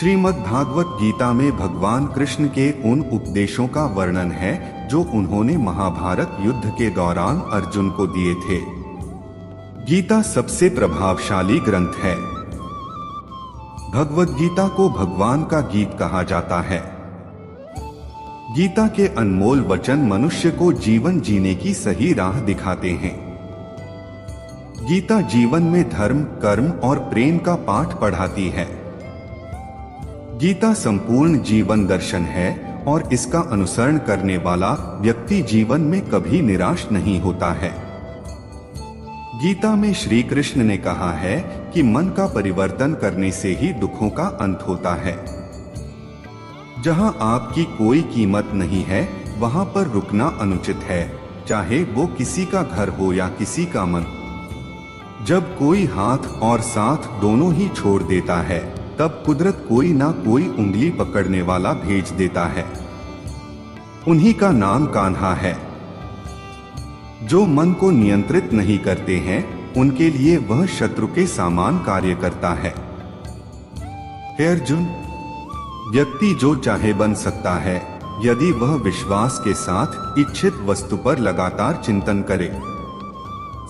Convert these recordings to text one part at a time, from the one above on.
श्रीमद् भागवत गीता में भगवान कृष्ण के उन उपदेशों का वर्णन है जो उन्होंने महाभारत युद्ध के दौरान अर्जुन को दिए थे। गीता सबसे प्रभावशाली ग्रंथ है। भगवद गीता को भगवान का गीत कहा जाता है। गीता के अनमोल वचन मनुष्य को जीवन जीने की सही राह दिखाते हैं। गीता जीवन में धर्म, कर्म और प्रेम का पाठ पढ़ाती है। गीता संपूर्ण जीवन दर्शन है और इसका अनुसरण करने वाला व्यक्ति जीवन में कभी निराश नहीं होता है। गीता में श्री कृष्ण ने कहा है कि मन का परिवर्तन करने से ही दुखों का अंत होता है। जहां आपकी कोई कीमत नहीं है वहां पर रुकना अनुचित है, चाहे वो किसी का घर हो या किसी का मन। जब कोई हाथ और साथ दोनों ही छोड़ देता है तब कुदरत कोई ना कोई उंगली पकड़ने वाला भेज देता है। उन्हीं का नाम कान्हा है। जो मन को नियंत्रित नहीं करते हैं उनके लिए वह शत्रु के समान कार्य करता है। हे अर्जुन, व्यक्ति जो चाहे बन सकता है यदि वह विश्वास के साथ इच्छित वस्तु पर लगातार चिंतन करे।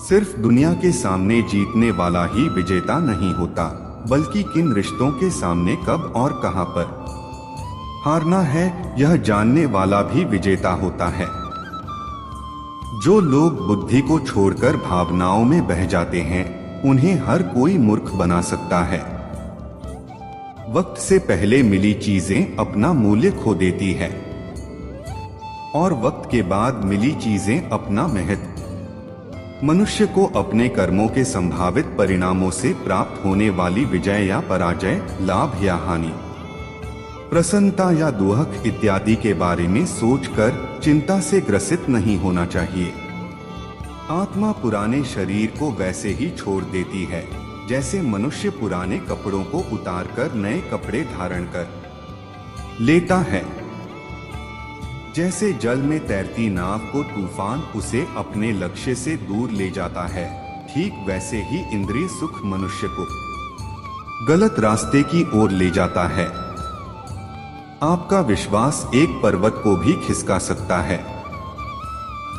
सिर्फ दुनिया के सामने जीतने वाला ही विजेता नहीं होता, बल्कि किन रिश्तों के सामने कब और कहां पर हारना है यह जानने वाला भी विजेता होता है। जो लोग बुद्धि को छोड़कर भावनाओं में बह जाते हैं उन्हें हर कोई मूर्ख बना सकता है। वक्त से पहले मिली चीजें अपना मूल्य खो देती है और वक्त के बाद मिली चीजें अपना महत्व। मनुष्य को अपने कर्मों के संभावित परिणामों से प्राप्त होने वाली विजय या पराजय, लाभ या हानि, प्रसन्नता या दुख इत्यादि के बारे में सोचकर चिंता से ग्रसित नहीं होना चाहिए। आत्मा पुराने शरीर को वैसे ही छोड़ देती है जैसे मनुष्य पुराने कपड़ों को उतारकर नए कपड़े धारण कर लेता है। जैसे जल में तैरती नाव को तूफान उसे अपने लक्ष्य से दूर ले जाता है, ठीक वैसे ही इंद्रिय सुख मनुष्य को गलत रास्ते की ओर ले जाता है। आपका विश्वास एक पर्वत को भी खिसका सकता है,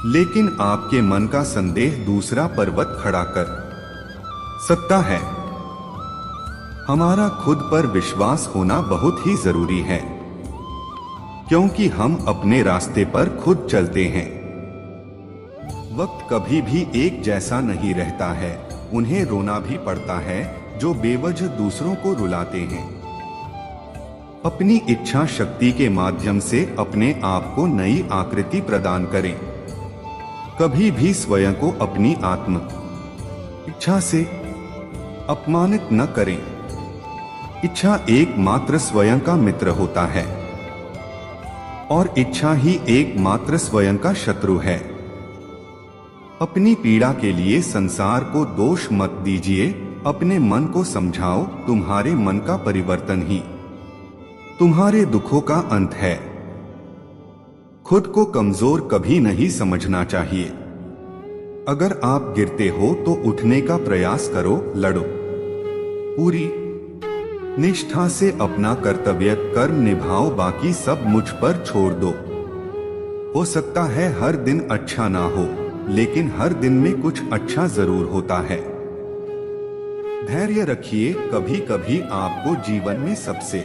लेकिन आपके मन का संदेह दूसरा पर्वत खड़ा कर सकता है। हमारा खुद पर विश्वास होना बहुत ही जरूरी है, क्योंकि हम अपने रास्ते पर खुद चलते हैं। वक्त कभी भी एक जैसा नहीं रहता है। उन्हें रोना भी पड़ता है जो बेवजह दूसरों को रुलाते हैं। अपनी इच्छा शक्ति के माध्यम से अपने आप को नई आकृति प्रदान करें। कभी भी स्वयं को अपनी आत्म इच्छा से अपमानित न करें। इच्छा एकमात्र स्वयं का मित्र होता है और इच्छा ही एकमात्र स्वयं का शत्रु है। अपनी पीड़ा के लिए संसार को दोष मत दीजिए, अपने मन को समझाओ तुम्हारे मन का परिवर्तन ही तुम्हारे दुखों का अंत है। खुद को कमजोर कभी नहीं समझना चाहिए। अगर आप गिरते हो तो उठने का प्रयास करो, लड़ो। पूरी निष्ठा से अपना कर्तव्य कर्म निभाओ, बाकी सब मुझ पर छोड़ दो। हो सकता है हर दिन अच्छा ना हो, लेकिन हर दिन में कुछ अच्छा जरूर होता है। धैर्य रखिए, कभी कभी आपको जीवन में सबसे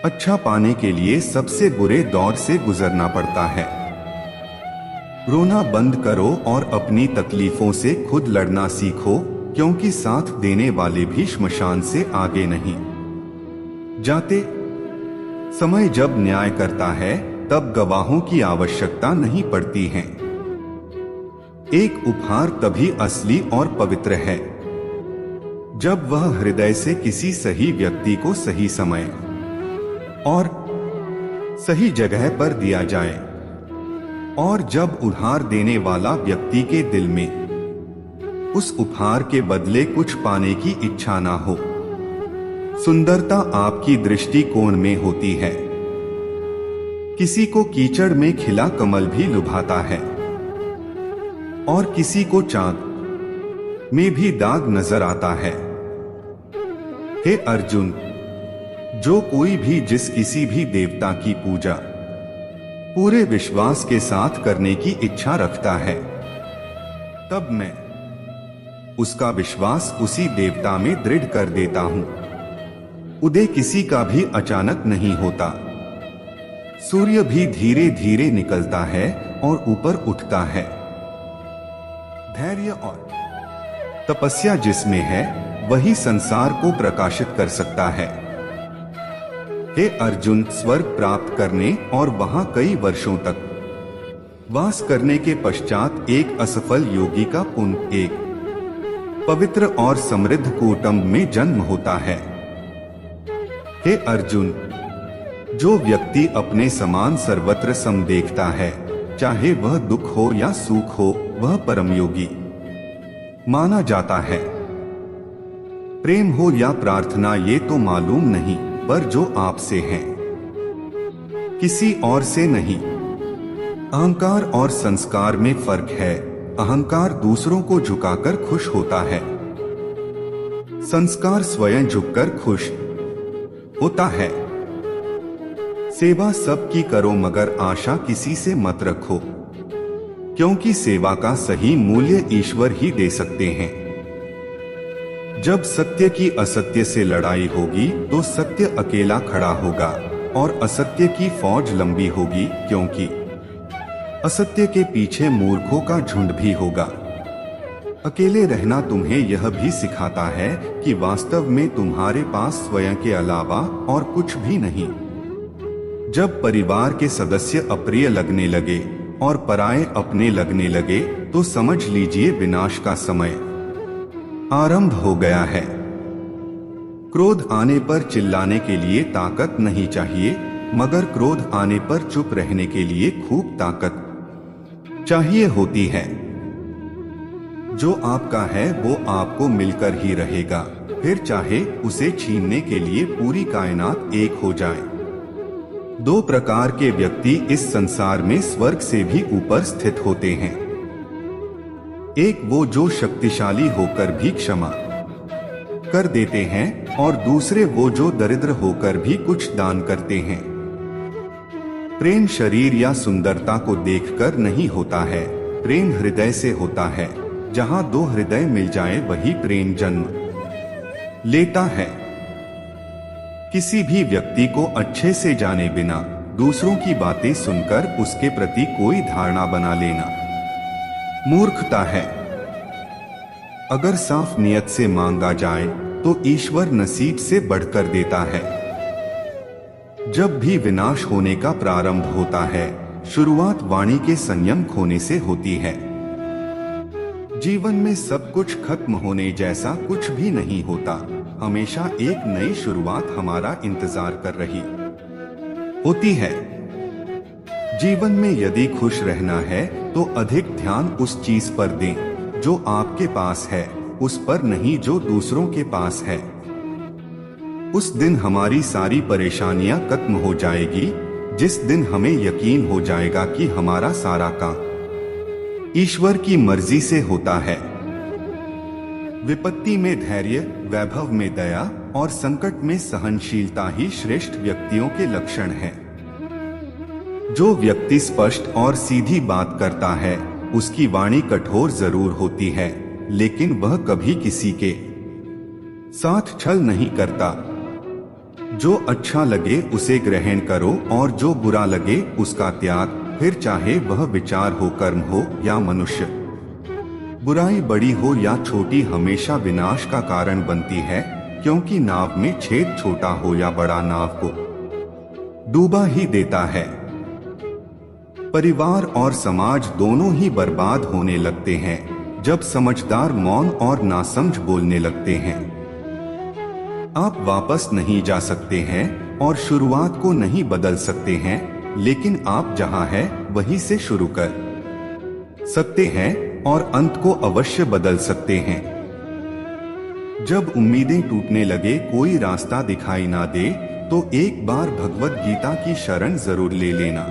अच्छा पाने के लिए सबसे बुरे दौर से गुजरना पड़ता है। रोना बंद करो और अपनी तकलीफों से खुद लड़ना सीखो, क्योंकि साथ देने वाले भी श्मशान से आगे नहीं जाते। समय जब न्याय करता है तब गवाहों की आवश्यकता नहीं पड़ती है। एक उपहार तभी असली और पवित्र है जब वह हृदय से किसी सही व्यक्ति को सही समय और सही जगह पर दिया जाए, और जब उपहार देने वाला व्यक्ति के दिल में उस उपहार के बदले कुछ पाने की इच्छा ना हो। सुंदरता आपकी दृष्टिकोण में होती है। किसी को कीचड़ में खिला कमल भी लुभाता है और किसी को चांद में भी दाग नजर आता है। हे अर्जुन, जो कोई भी जिस किसी भी देवता की पूजा पूरे विश्वास के साथ करने की इच्छा रखता है, तब मैं उसका विश्वास उसी देवता में दृढ़ कर देता हूं। उदय किसी का भी अचानक नहीं होता। सूर्य भी धीरे धीरे निकलता है और ऊपर उठता है। धैर्य और तपस्या जिसमें है वही संसार को प्रकाशित कर सकता है। हे अर्जुन, स्वर्ग प्राप्त करने और वहां कई वर्षों तक वास करने के पश्चात एक असफल योगी का पुण्य एक पवित्र और समृद्ध कुटुंब में जन्म होता है। हे अर्जुन, जो व्यक्ति अपने समान सर्वत्र सम देखता है, चाहे वह दुख हो या सुख हो, वह परम योगी माना जाता है। प्रेम हो या प्रार्थना ये तो मालूम नहीं, पर जो आपसे है, किसी और से नहीं। अहंकार और संस्कार में फर्क है। अहंकार दूसरों को झुकाकर खुश होता है, संस्कार स्वयं झुककर खुश होता है। सेवा सबकी करो मगर आशा किसी से मत रखो, क्योंकि सेवा का सही मूल्य ईश्वर ही दे सकते हैं। जब सत्य की असत्य से लड़ाई होगी तो सत्य अकेला खड़ा होगा और असत्य की फौज लंबी होगी, क्योंकि असत्य के पीछे मूर्खों का झुंड भी होगा। अकेले रहना तुम्हें यह भी सिखाता है कि वास्तव में तुम्हारे पास स्वयं के अलावा और कुछ भी नहीं। जब परिवार के सदस्य अप्रिय लगने लगे और पराये अपने लगने लगे तो समझ लीजिए विनाश का समय आरंभ हो गया है। क्रोध आने पर चिल्लाने के लिए ताकत नहीं चाहिए, मगर क्रोध आने पर चुप रहने के लिए खूब ताकत चाहिए होती है। जो आपका है वो आपको मिलकर ही रहेगा, फिर चाहे उसे छीनने के लिए पूरी कायनात एक हो जाए। दो प्रकार के व्यक्ति इस संसार में स्वर्ग से भी ऊपर स्थित होते हैं। एक वो जो शक्तिशाली होकर भी क्षमा कर देते हैं, और दूसरे वो जो दरिद्र होकर भी कुछ दान करते हैं। प्रेम शरीर या सुंदरता को देखकर नहीं होता है, प्रेम हृदय से होता है। जहां दो हृदय मिल जाए वही प्रेम जन्म लेता है। किसी भी व्यक्ति को अच्छे से जाने बिना दूसरों की बातें सुनकर उसके प्रति कोई धारणा बना लेना मूर्खता है। अगर साफ नियत से मांगा जाए तो ईश्वर नसीब से बढ़कर देता है। जब भी विनाश होने का प्रारंभ होता है, शुरुआत वाणी के संयम खोने से होती है। जीवन में सब कुछ खत्म होने जैसा कुछ भी नहीं होता। हमेशा एक नई शुरुआत हमारा इंतजार कर रही होती है। जीवन में यदि खुश रहना है तो अधिक ध्यान उस चीज पर दें जो आपके पास है, उस पर नहीं जो दूसरों के पास है। उस दिन हमारी सारी परेशानियां खत्म हो जाएगी, जिस दिन हमें यकीन हो जाएगा कि हमारा सारा काम ईश्वर की मर्जी से होता है। विपत्ति में धैर्य, वैभव में दया और संकट में सहनशीलता ही श्रेष्ठ व्यक्तियों के लक्षण हैं। जो व्यक्ति स्पष्ट और सीधी बात करता है उसकी वाणी कठोर जरूर होती है, लेकिन वह कभी किसी के साथ छल नहीं करता। जो अच्छा लगे उसे ग्रहण करो और जो बुरा लगे उसका त्याग, फिर चाहे वह विचार हो, कर्म हो या मनुष्य। बुराई बड़ी हो या छोटी हमेशा विनाश का कारण बनती है, क्योंकि नाव में छेद छोटा हो या बड़ा नाव को डूबा ही देता है। परिवार और समाज दोनों ही बर्बाद होने लगते हैं जब समझदार मौन और नासमझ बोलने लगते हैं। आप वापस नहीं जा सकते हैं और शुरुआत को नहीं बदल सकते हैं, लेकिन आप जहां हैं वहीं से शुरू कर सकते हैं और अंत को अवश्य बदल सकते हैं। जब उम्मीदें टूटने लगे, कोई रास्ता दिखाई ना दे, तो एक बार भगवत गीता की शरण जरूर ले लेना।